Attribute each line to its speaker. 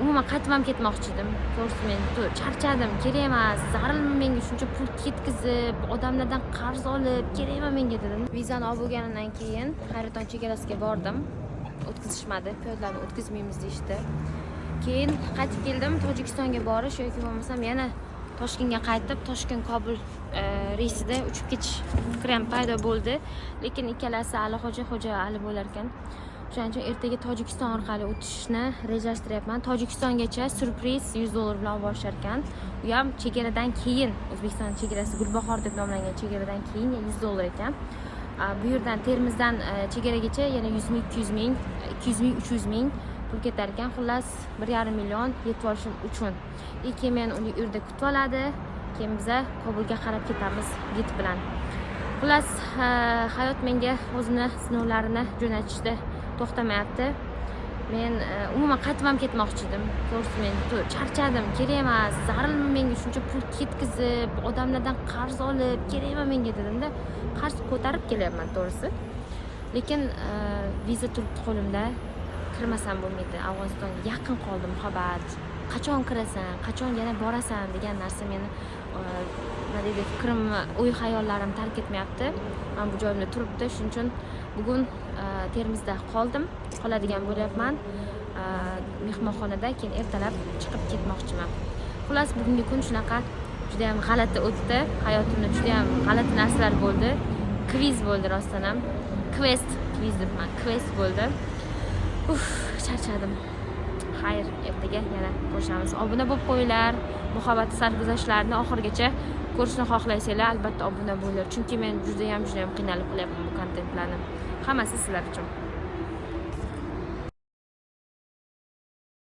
Speaker 1: umuman qaytib ham ketmoqchi edim. To'g'risi men charchadim, kerak emas, zararmi menga shuncha pul ketkizib, odamlardan qarz olib, kerak emas menga dedim. Vizani olib bo'lganimdan keyin Hayraton chegarasiga bordim. O'tkazishmadi, piyodalarni o'tkazmaymiz deyishdi. Keyin qaytib keldim, Tojikistonga borish yoki bo'lmasam yana Toshkentga qaytib, Toshkent-Kobul reysida uchib ketish fikrim paydo bo'ldi. Lekin ikkalasi xo'ja ali bo'lar ekan. Shuning uchun ertaga Tojikiston orqali o'tishni rejalashtiryapman. Tojikistongacha surpriz $100 bilan olib borishar ekan. U ham chegaradan keyin, O'zbekiston chegarasi Gulbahor deb nomlangan chegaradan keyin $100 ekan. Bu yerdan Termizdan chegaragacha yana 100 ming, 200 ming, 200 ming, 300 ming pul ketar ekan. Xullas 1,5 million yetib olishim uchun. Keyin meni u yerda kutib oladi. Keyin biz Kobulga qarab ketamiz gid bilan. Xullas hayot menga o'zini sinovlarini jo'natishda to'xtamayapti. Men umuman qaytib ham ketmoqchi edim. To'g'risi men charchadim, kerak emas, zararmi menga shuncha pul ketkizib, odamlardan qarz olib, kerak emas menga dedimda, qarz ko'tarib kelyapman to'g'risi. Lekin viza turibdi qo'limda. Kirmasam bo'lmaydi. Afg'onistonga yaqin qoldi muhabbat. Qachon kirasan, qachon yana borasan degan narsa meni nima deydi, fikrim, o'y-hayollarim tark etmayapti. Men bu joyimda turibdi. Shuning uchun bugun Termizda qoladigan bo'lyapman. Mehmonxonada, keyin ertalab chiqib ketmoqchiman. Xullas bugungi kun shunaqa juda ham g'alati o'tdi. Hayotimda juda ham g'alati narsalar bo'ldi. Kviz bo'ldi rostdan ham. Quest debman. Quest bo'ldi. Charchadim. Xayr, ertaga yana ko'rishamiz. Obuna bo'lib qo'yinglar. Muhabbat sarguzashtlarini oxirigacha ko'rishni xohlaysanglar, albatta obuna bo'linglar. Chunki men juda ham qiynalib qilyapman bu kontentlarni. Hammasi sizlar uchun.